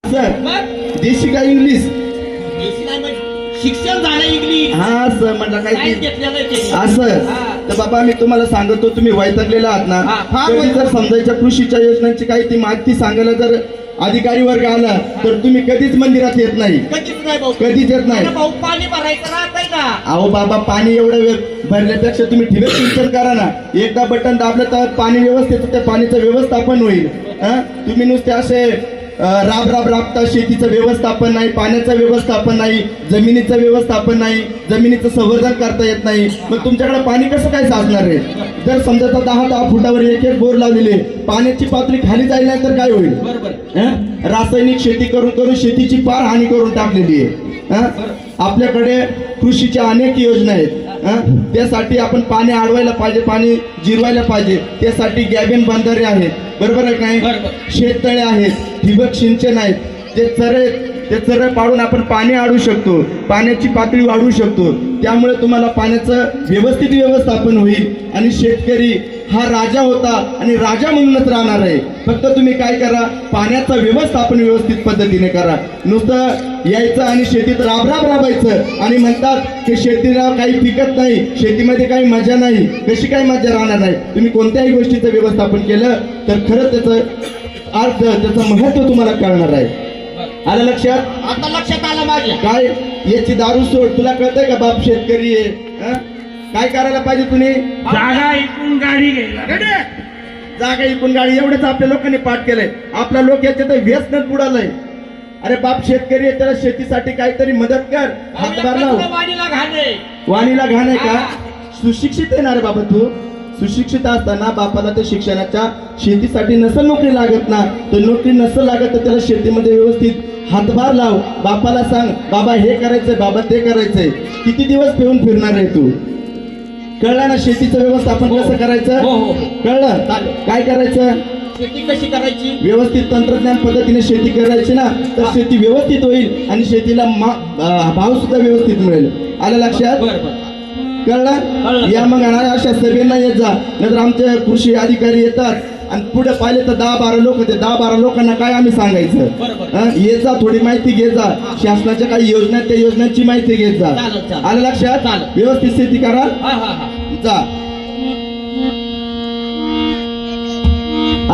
Sir मग देशी का इंग्लिश देशी नाही म्हणजे शिक्षण झालं इंग्लिश हा सर म्हटलं काय सायन्स ते घेतलेलं आहे ते. असं हा. तर बाबा मी तुम्हाला सांगतो तुम्ही वैतागलेला आहात ना हा. कधी जर समजायच्या कृषीच्या योजनांची काही ती माहिती सांगायला जर अधिकारी वर्ग आला तर तुम्ही कधीच मंदिरात येत नाही कधीच नाही भाऊ कधीच येत नाही अरे भाऊ पाणी भरायचं राहतंय ना अहो बाबा पाणी एवढं वेळ भरण्यापेक्षा तुम्ही ठिबक सिंचन करा ना एकदा बटन दाबलं तर पाणी व्यवस्थित त्या पाणीचं व्यवस्थापन होईल हा? तुम्ही नुसते असे राबता शेतीचं व्यवस्थापन नाही पाण्याचं व्यवस्थापन नाही जमिनीचं व्यवस्थापन नाही जमिनीचं संवर्धन करता येत नाही मग तुमच्याकडे पाणी कसं काय साचणार आहे जर समजा 10 फुटावर एक बोर लावलेले पाण्याची पातळी खाली जाईल नाही तर काय होईल बरोबर हं? रासायनिक शेती करून करून शेतीची पार हानी करून टाकलेली आहे हं? आपल्याकडे कृषीच्या अनेक योजना आहेत हं? त्यासाठी आपण पाणी अडवायला पाहिजे पाणी जिरवायला पाहिजे त्यासाठी गॅबिन बंधारे आहेत बरोबर आहे काय बरोबर. शेततळे आहेत ठिबक सिंचन आहेत ते चरे पाडून आपण पाणी अडवू शकतो पाण्याची पातळी वाढवू शकतो त्यामुळे तुम्हाला पाण्याचं व्यवस्थित व्यवस्थापन होईल आणि शेतकरी हा राजा होता आणि राजा म्हणूनच राहणार आहे फक्त तुम्ही काय करा पाण्याचं व्यवस्थापन व्यवस्थित पद्धतीने करा नुसतं यायचं आणि शेतीत राबायचं आणि म्हणतात की शेतीला काही पिकत नाही शेतीमध्ये काही मजा नाही कशी काही मजा राहणार नाही तुम्ही कोणत्याही गोष्टीचं व्यवस्थापन केलं तर खरंच त्याचं अर्थ त्याचं महत्व तुम्हाला कळणार आहे आलं लक्षात आता लक्षात आलं माझ्या काय याची दारू सोड तुला कळतंय का बाप शेतकरी आहे हं? काय करायला पाहिजे तुम्ही जागा ऐकून गाडी घ्यायला जागा इकून गाडी एवढंच आपल्या लोकांनी पाठ केलंय आपला लोक याच्यात व्यसनात बुडालाय अरे बाप शेतकरी आहे त्याला शेतीसाठी काहीतरी मदत कर हातभार लाव वाडीला घाले वाणीला घाण आहे का सुशिक्षित आहे ना रे बाबा तू सुशिक्षित असताना बापाला त्या शिक्षणाच्या शेतीसाठी नसेल नोकरी लागत ना तर नोकरी नसेल लागत तर त्याला शेतीमध्ये व्यवस्थित हातभार लाव बापाला सांग बाबा हे करायचंय बाबा ते करायचंय किती दिवस पिऊन फिरणार आहे तू कळलं ना शेतीचं व्यवस्थापन कसं करायचं हो, हो. कळलं चालेल. काय करायचं शेती कशी करायची व्यवस्थित तंत्रज्ञान पद्धतीने शेती करायची ना तर शेती व्यवस्थित होईल आणि शेतीला भाव सुद्धा व्यवस्थित मिळेल आलं लक्षात बरोबर कळलं या मग अशा सभेंना येत जा नाहीतर आमचे कृषी अधिकारी येतात आणि पुढे पाहिले तर 10-12 लोक होते 10-12 लोकांना काय आम्ही सांगायचं बरोबर. हं? येत जा थोडी माहिती घे जा शासनाच्या काही योजना त्या योजनांची माहिती घेत जा चालेल, चालेल. आलं लक्षात चालेल. व्यवस्थित शेती करा हा हा हा जा